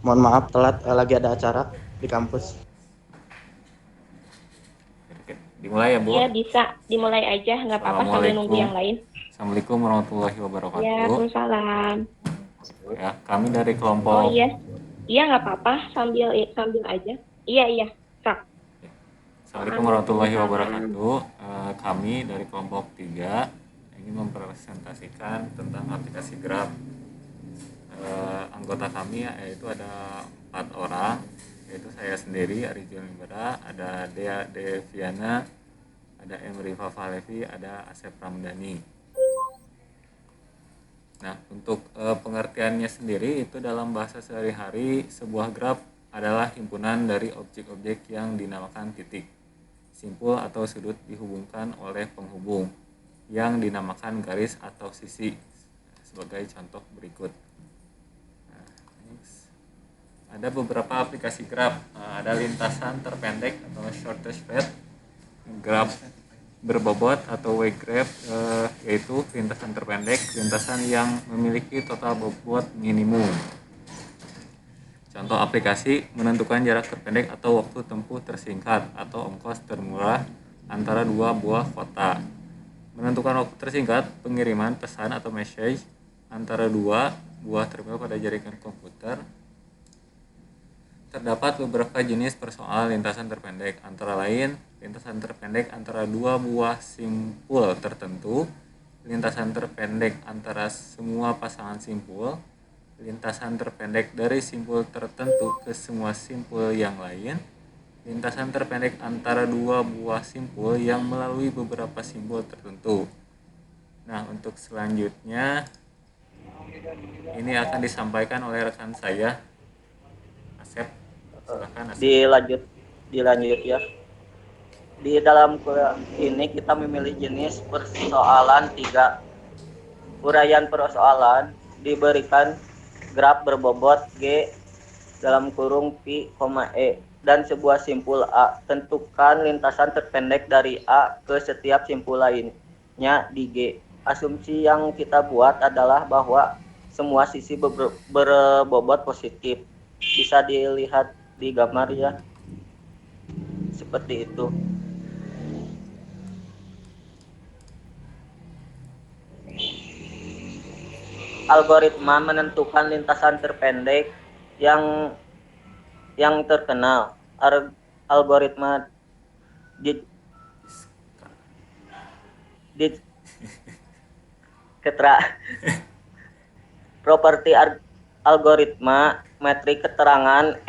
Mohon maaf telat, lagi ada acara di kampus. Oke, dimulai ya, Bu. Iya bisa dimulai aja, nggak apa-apa sambil nunggu Assalamualaikum. yang lain. Assalamualaikum warahmatullahi Ya, wabarakatuh. Waalaikumsalam. Ya, kami dari Oh kelompok iya, iya nggak apa-apa sambil sambil aja. Iya iya, Kak. Assalamualaikum warahmatullahi Waalaikumsalam. wabarakatuh. Kami dari kelompok 3 ingin mempresentasikan tentang aplikasi Grab. Anggota kami yaitu ada 4 orang, yaitu saya sendiri Ari Julimbara, ada Dea Deviana, ada Emri Fafalevi, ada Asep Ramdhani. Nah, untuk pengertiannya sendiri itu dalam bahasa sehari-hari, sebuah graf adalah himpunan dari objek-objek yang dinamakan titik, simpul atau sudut dihubungkan oleh penghubung yang dinamakan garis atau sisi. Sebagai contoh berikut. Nah, ada beberapa aplikasi graf, ada lintasan terpendek atau shortest path, graf berbobot atau wgraph, yaitu lintasan terpendek, lintasan yang memiliki total bobot minimum. Contoh aplikasi menentukan jarak terpendek atau waktu tempuh tersingkat atau ongkos termurah antara dua buah kota. Menentukan waktu tersingkat pengiriman pesan atau message antara dua buah terminal pada jaringan komputer. Terdapat beberapa jenis persoalan lintasan terpendek, antara lain lintasan terpendek antara dua buah simpul tertentu, lintasan terpendek antara semua pasangan simpul, lintasan terpendek dari simpul tertentu ke semua simpul yang lain, lintasan terpendek antara dua buah simpul yang melalui beberapa simpul tertentu. Nah, untuk selanjutnya ini akan disampaikan oleh rekan saya, Asep. Silakan, Asep. Dilanjut ya. Di dalam ini kita memilih jenis persoalan 3. Uraian persoalan diberikan graf berbobot G dalam kurung pi, E dan sebuah simpul A. Tentukan lintasan terpendek dari A ke setiap simpul lainnya di G. Asumsi yang kita buat adalah bahwa semua sisi berbobot positif. Bisa dilihat di gambar ya. Seperti itu. Algoritma menentukan lintasan terpendek yang terkenal. Algoritma properti algoritma metrik keterangan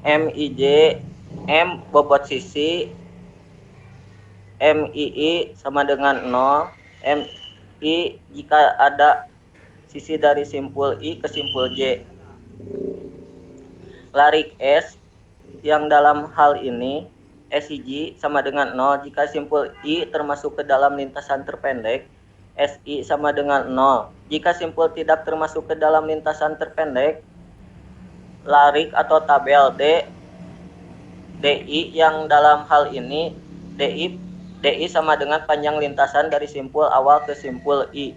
MIJ, M bobot sisi, MII sama dengan 0, MI jika ada sisi dari simpul I ke simpul J. Larik S yang dalam hal ini SIJ sama dengan 0 jika simpul I termasuk ke dalam lintasan terpendek, SI sama dengan 0. Jika simpul tidak termasuk ke dalam lintasan terpendek, larik atau tabel DI yang dalam hal ini DI sama dengan panjang lintasan dari simpul awal ke simpul I.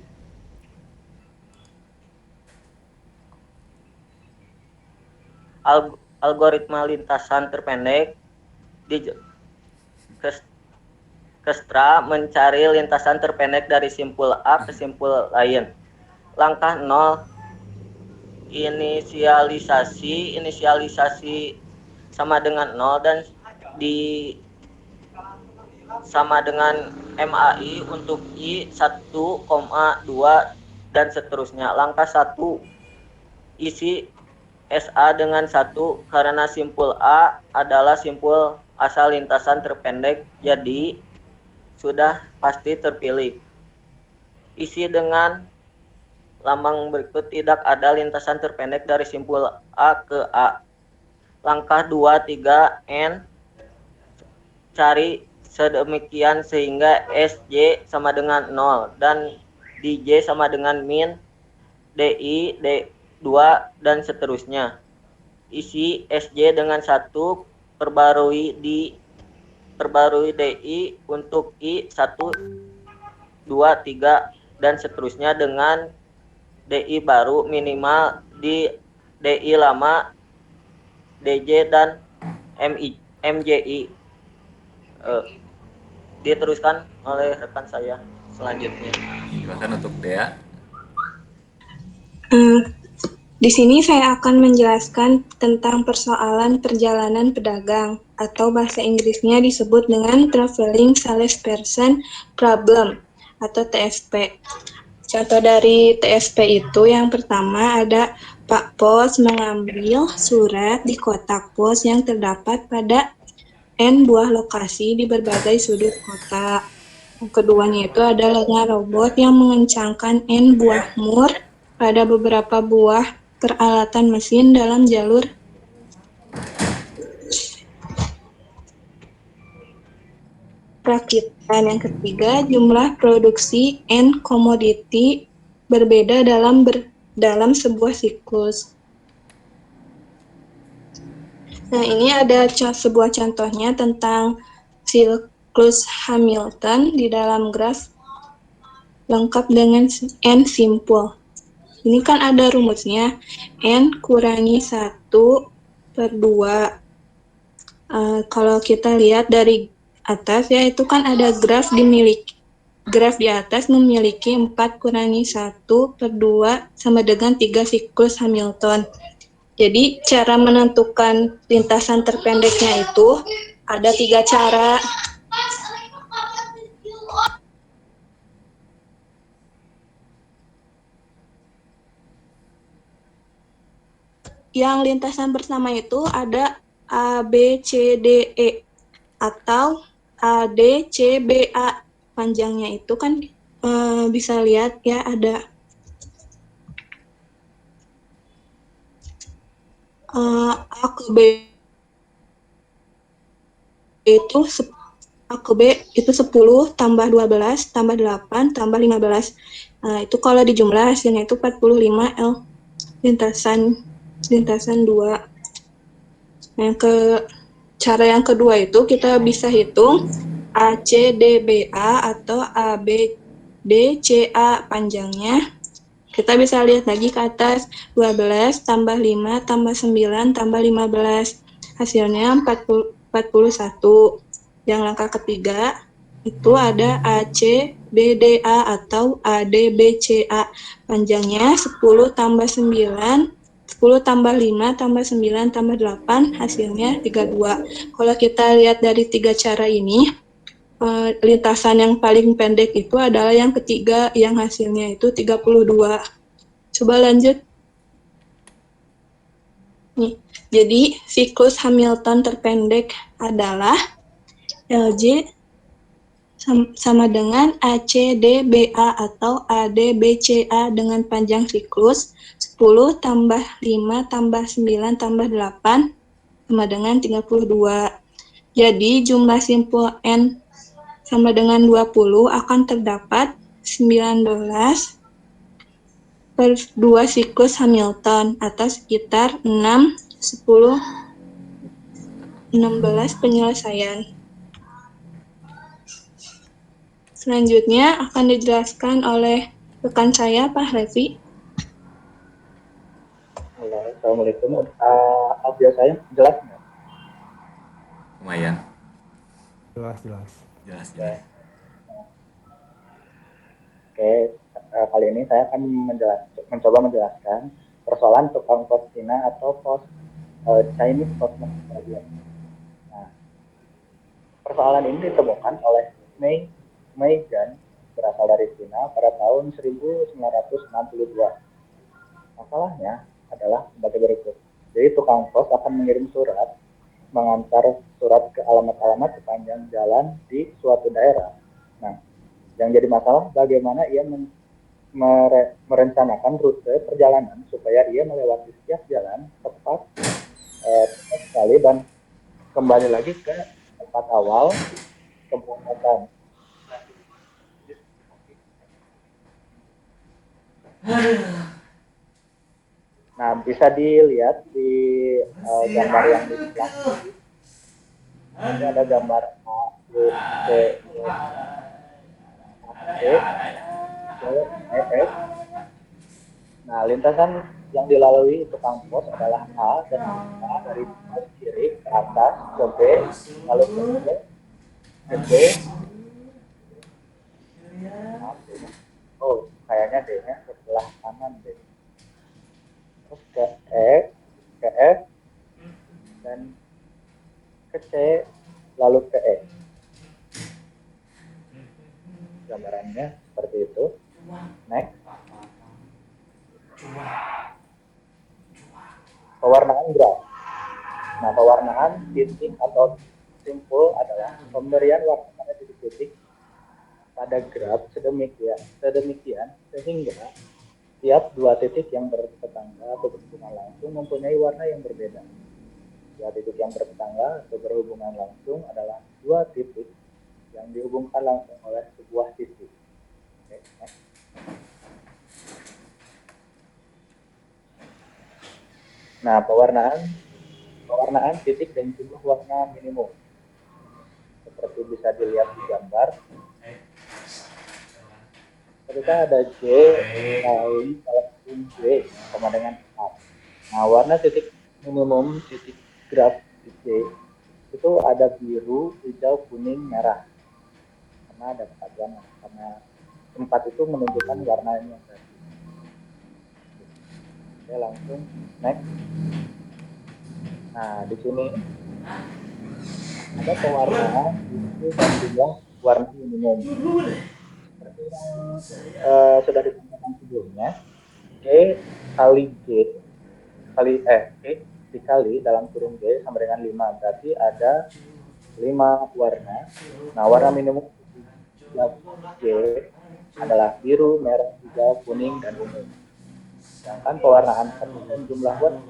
Algoritma lintasan terpendek di Kestra mencari lintasan terpendek dari simpul A ke simpul lain. Langkah 0 inisialisasi sama dengan 0 dan di sama dengan MAI untuk I 1,2 dan seterusnya. Langkah 1 isi SA dengan 1 karena simpul A adalah simpul asal lintasan terpendek, jadi sudah pasti terpilih. Isi dengan lambang berikut tidak ada lintasan terpendek dari simpul A ke A. Langkah 2, 3, N cari sedemikian sehingga SJ sama dengan 0 dan DJ sama dengan min DI, D2 dan seterusnya. Isi SJ dengan 1 perbarui DI untuk I 1, 2, 3 dan seterusnya dengan DI baru minimal di DI lama, DJ dan MJI. Diteruskan oleh rekan saya selanjutnya. Silakan untuk Dea. Di sini saya akan menjelaskan tentang persoalan perjalanan pedagang atau bahasa Inggrisnya disebut dengan Traveling Salesperson Problem atau TSP. Contoh dari TSP itu yang pertama ada Pak Pos mengambil surat di kotak pos yang terdapat pada N buah lokasi di berbagai sudut kota. Yang keduanya itu ada lengan robot yang mengencangkan N buah mur pada beberapa buah peralatan mesin dalam jalur rakitan. Yang ketiga, jumlah produksi N komoditi berbeda dalam sebuah siklus. Nah, ini ada sebuah contohnya tentang siklus Hamilton di dalam graf lengkap dengan N simpul. Ini kan ada rumusnya, N kurangi 1 per 2. Kalau kita lihat dari atas ya, itu kan ada graf di atas memiliki 4 kurangi 1 per 2 sama dengan 3 siklus Hamilton. Jadi cara menentukan lintasan terpendeknya itu ada 3 cara. Yang lintasan pertama itu ada A, B, C, D, E atau A, D, C, B, A. Panjangnya itu kan bisa lihat ya ada A ke B itu A ke B itu 10 tambah 12 tambah 8 tambah 15. Nah, itu kalau dijumlah hasilnya itu 45 L lintasan 2. Nah, cara yang kedua itu kita bisa hitung ACDBA atau ABDCA panjangnya. Kita bisa lihat lagi ke atas, 12 tambah 5 tambah 9 tambah 15. Hasilnya 41. Yang langkah ketiga itu ada ACBDA atau ADBCA. Panjangnya 10 tambah 9, 10 tambah 5 tambah 9 tambah 8, hasilnya 32. Kalau kita lihat dari 3 cara ini, lintasan yang paling pendek itu adalah yang ketiga, yang hasilnya itu 32. Coba lanjut. Nih, jadi siklus Hamilton terpendek adalah LJ sama dengan ACDBA atau ADBCA dengan panjang siklus 10 tambah 5 tambah 9 tambah 8 sama dengan 32. Jadi jumlah simpul N sama dengan 20 akan terdapat 19 per 2 siklus Hamilton atau sekitar 6, 10, 16 penyelesaian. Selanjutnya akan dijelaskan oleh rekan saya, Pak Revi. Halo, Assalamualaikum. Audio saya jelas nggak? Lumayan. Jelas. Jelas. Oke, kali ini saya akan mencoba menjelaskan persoalan tukang pos Cina atau pos Chinese Postman Bagian. Nah, persoalan ini ditemukan oleh Mei Gan, berasal dari Cina pada tahun 1962. Masalahnya adalah sebagai berikut. Jadi tukang pos akan mengirim surat, mengantar surat ke alamat-alamat sepanjang jalan di suatu daerah. Nah, yang jadi masalah bagaimana ia merencanakan rute perjalanan supaya ia melewati setiap jalan tepat sekali dan kembali lagi ke tempat awal keberangkatan. Nah, bisa dilihat di gambar yang di belakang. Ini ada gambar A, B, C, D, E, F, G, Nah, lintasan yang dilalui tukang pos adalah A dan A dari kiri ke atas ke B, lalu ke C, ke D, maaf, D-nya. Oh, kayaknya D-nya sebelah kanan deh. Terus ke F, dan ke C, lalu ke E. Gambarannya seperti itu. Next. Pewarnaan graf. Nah, pewarnaan titik atau simpul adalah pemberian warna pada titik-titik pada graf sedemikian sehingga tiap dua titik yang bertetangga atau berhubungan langsung mempunyai warna yang berbeda. Dua titik yang bertetangga atau berhubungan langsung adalah dua titik yang dihubungkan langsung oleh sebuah titik. Oke, next. Nah, pewarnaan titik dan jumlah warna minimum. Seperti bisa dilihat di gambar. Ketika ada J kali J sama dengan A. Nah, warna titik minimum titik graf J itu ada biru, hijau, kuning, merah. Karena ada kepaduan, karena tempat itu menunjukkan warnanya tadi. Oke, langsung next. Nah, di sini ada pewarnaan itu dan jumlah warna minimum. Seperti yang sudah disampaikan sebelumnya, G kali G kali G dikali dalam kurung G sama dengan 5, berarti ada 5 warna. Nah, warna minimum G adalah biru, merah, hijau, kuning, dan ungu. Sedangkan pewarnaan dan jumlah warna,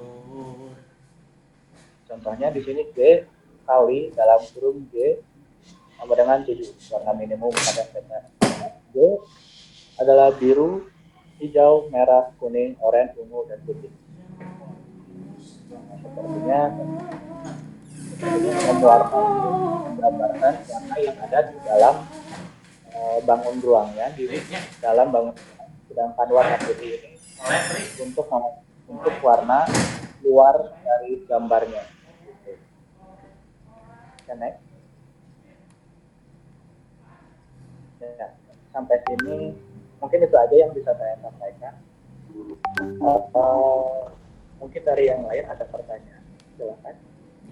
contohnya di sini G kali dalam kurung G sama dengan 7. Warna minimum pada set G adalah biru, hijau, merah, kuning, oranye, ungu, dan putih. Nah, sepertinya menggambarkan warna yang ada di dalam bangun ruangnya, di dalam bangun. Sedangkan warna putih ini untuk warna luar dari gambarnya. Next. Ya, sampai sini mungkin itu aja yang bisa saya sampaikan. Mungkin dari yang lain ada pertanyaan, silakan.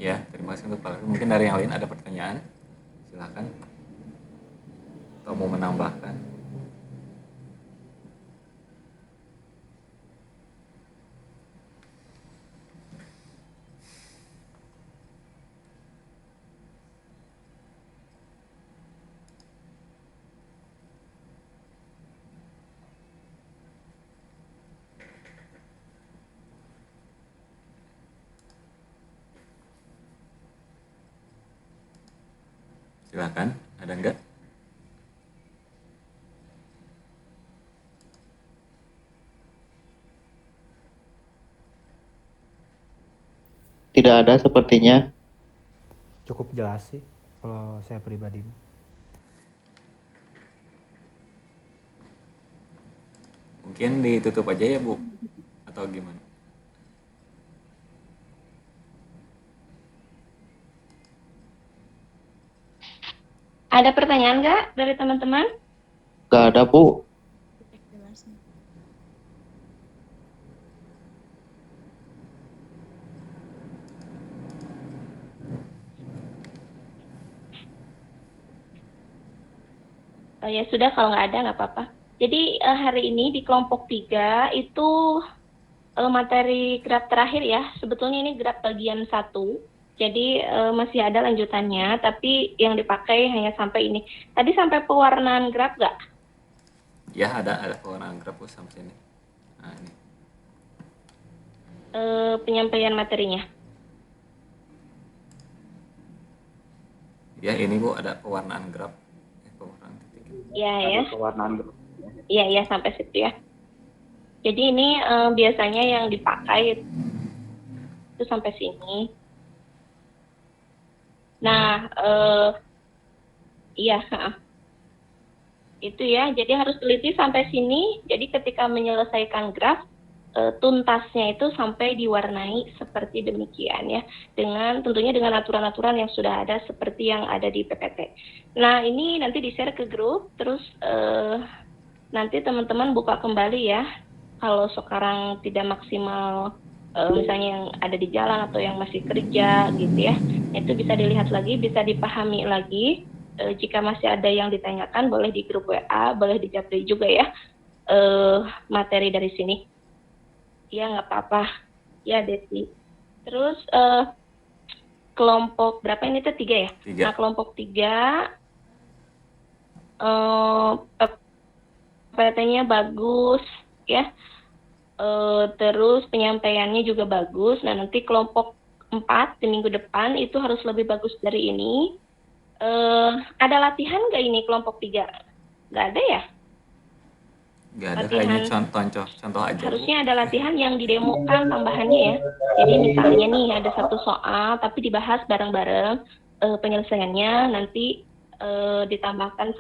Ya, terima kasih untuk Pak Lutfi. Mungkin dari yang lain ada pertanyaan, silakan. Atau mau menambahkan? Silakan, ada enggak? Tidak ada sepertinya. Cukup jelas sih kalau saya pribadi. Mungkin ditutup aja ya, Bu? Atau gimana? Ada pertanyaan nggak dari teman-teman? Nggak ada, Bu. Oh, ya sudah, kalau nggak ada nggak apa-apa. Jadi hari ini di kelompok 3 itu materi graf terakhir ya. Sebetulnya ini graf bagian 1. Jadi masih ada lanjutannya, tapi yang dipakai hanya sampai ini. Tadi sampai pewarnaan graf nggak? Ya, ada pewarnaan graf sampai sini. Nah, ini. Penyampaian materinya. Ya, ini Bu ada pewarnaan graf. Pewarnaan titik. Iya ya. Pewarnaan graf. Iya sampai situ ya. Jadi ini biasanya yang dipakai itu sampai sini. Nah, iya, itu ya. Jadi harus teliti sampai sini. Jadi ketika menyelesaikan graf, tuntasnya itu sampai diwarnai seperti demikian ya, tentunya dengan aturan-aturan yang sudah ada seperti yang ada di PPT. Nah, ini nanti di-share ke grup, terus nanti teman-teman buka kembali ya. Kalau sekarang tidak maksimal, misalnya yang ada di jalan atau yang masih kerja gitu ya, itu bisa dilihat lagi, bisa dipahami lagi. Jika masih ada yang ditanyakan, boleh di grup WA, boleh di japri juga ya materi dari sini. Ya nggak apa-apa ya Desi. Terus kelompok berapa ini tuh 3 ya? 3. Nah, kelompok 3 PPT-nya bagus ya. Terus penyampaiannya juga bagus. Nah, nanti kelompok 4 di minggu depan itu harus lebih bagus dari ini. Ada latihan nggak ini kelompok 3? Nggak ada ya? Nggak ada, Latihan. kayaknya contoh aja. Harusnya ada latihan yang didemokan tambahannya ya. Jadi misalnya nih ada satu soal tapi dibahas bareng-bareng penyelesaiannya, nanti ditambahkan